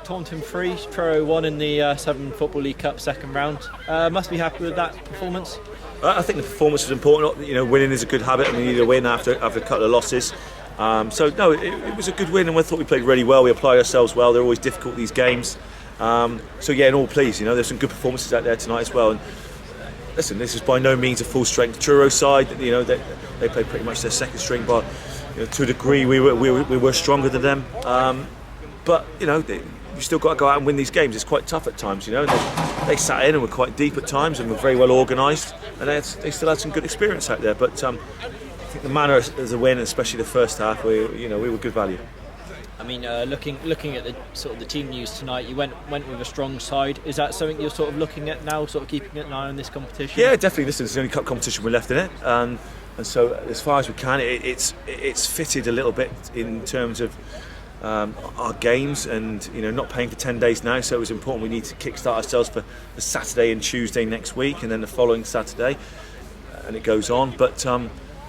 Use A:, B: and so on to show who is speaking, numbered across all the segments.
A: Taunton 3, Truro 1 in the Southern Football League Cup second round. Must be happy with that performance.
B: I think the performance was important. You know, winning is a good habit, and we need a win after a couple of losses. So no, it was a good win, and we thought we played really well. We applied ourselves well. They're always difficult, these games. So yeah, in all pleased. You know, there's some good performances out there tonight as well. And listen, this is by no means a full strength Truro side. You know, they played pretty much their second string, but you know, to a degree we were stronger than them. But you know, you've still got to go out and win these games. It's quite tough at times. You know, they sat in and were quite deep at times and were very well organised, and they still had some good experience out there. But I think the manner as a win, especially the first half, we were good value.
A: I mean, looking at the sort of the team news tonight, you went with a strong side. Is that something you're sort of looking at now, sort of keeping an eye on this competition?
B: Yeah, definitely. Listen, it's the only cup competition we're left in it, and so as far as we can, it's fitted a little bit in terms of our games, and you know, not playing for 10 days now, so it was important. We need to kickstart ourselves for the Saturday and Tuesday next week, and then the following Saturday, and it goes on. But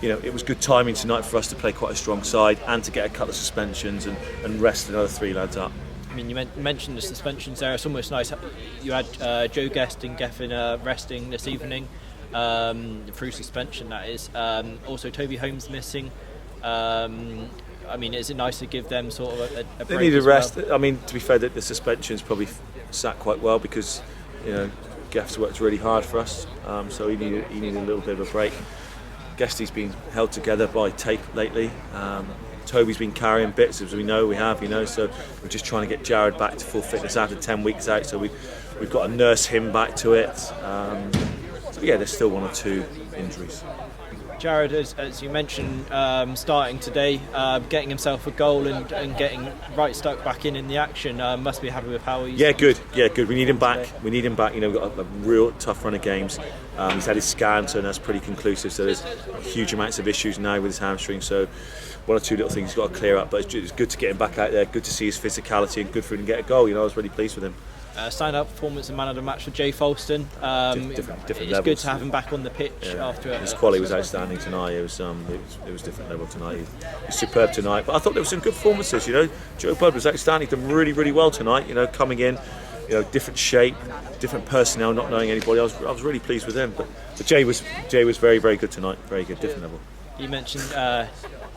B: you know, it was good timing tonight for us to play quite a strong side and to get a couple of suspensions and rest another 3 lads up.
A: I mean, you mentioned the suspensions there. It's almost nice. You had Joe Guest and Geffen resting this evening through suspension, that is. Also, Toby Holmes missing. I mean, is it nice to give them sort of a break?
B: They need a rest.
A: Well?
B: I mean, to be fair, the suspensions probably sat quite well because you know, Geff's worked really hard for us, so he needed a little bit of a break. Guesty's been held together by tape lately. Toby's been carrying bits, as we have, you know, so we're just trying to get Jared back to full fitness after 10 weeks out, so we've got to nurse him back to it. So yeah, there's still 1 or 2 injuries.
A: Jared, as you mentioned, starting today, getting himself a goal and getting right stuck back in the action, must be happy with how he's...
B: Yeah, good. We need him back. You know, we've got a real tough run of games. He's had his scan, so that's pretty conclusive. So there's huge amounts of issues now with his hamstring. So 1 or 2 little things he's got to clear up. But it's good to get him back out there. Good to see his physicality, and good for him to get a goal. You know, I was really pleased with him.
A: Stand-up performance and man of the match for Jay Folston.
B: Different
A: it's
B: levels.
A: good to have him back on the pitch after.
B: His quality was outstanding tonight. It was different level tonight. He was superb tonight. But I thought there were some good performances. You know, Joe Budd was outstanding. He done really, really well tonight. You know, coming in, you know, different shape, different personnel, not knowing anybody. I was really pleased with him. But Jay was very, very good tonight. Very good, different level.
A: You mentioned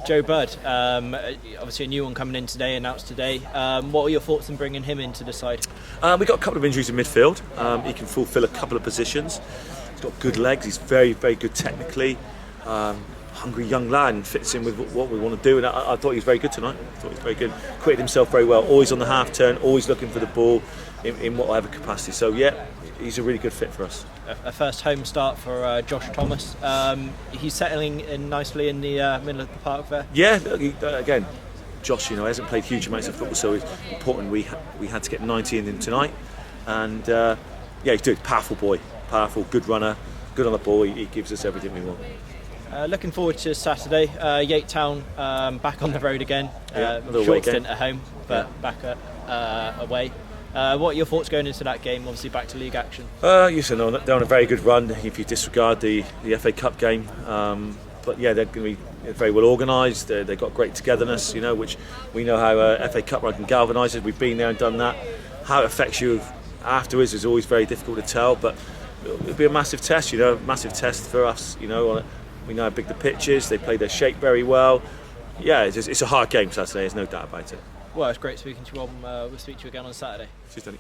A: Joe Budd, obviously a new one coming in today, announced today. What are your thoughts on bringing him into the side?
B: We've got a couple of injuries in midfield. He can fulfil a couple of positions. He's got good legs. He's very, very good technically. Hungry young lad, and fits in with what we want to do. And I thought he was very good tonight. I thought he was very good. Quitted himself very well. Always on the half turn. Always looking for the ball in whatever capacity. So yeah, he's a really good fit for us.
A: A first home start for Josh Thomas. He's settling in nicely in the middle of the park there.
B: Yeah, again, Josh, you know, hasn't played huge amounts of football, so it's important we had to get 90 in him tonight. And yeah, he's good. Powerful boy, powerful, good runner, good on the ball. He gives us everything we want.
A: Looking forward to Saturday. Yatetown back on the road again. Short stint at home, but back away. What are your thoughts going into that game? Obviously back to league action.
B: Yes, they're on a very good run if you disregard the FA Cup game. But yeah, they're going to be very well organised. They've got great togetherness, you know, which we know how a FA Cup run can galvanise it. We've been there and done that. How it affects you afterwards is always very difficult to tell, but it'll be a massive test, you know, massive test for us, you know. We know how big the pitch is. They play their shape very well. Yeah, it's a hard game Saturday, there's no doubt about it.
A: Well, it's great speaking to you, Rob. We'll speak to you again on Saturday.
B: Cheers, Danny.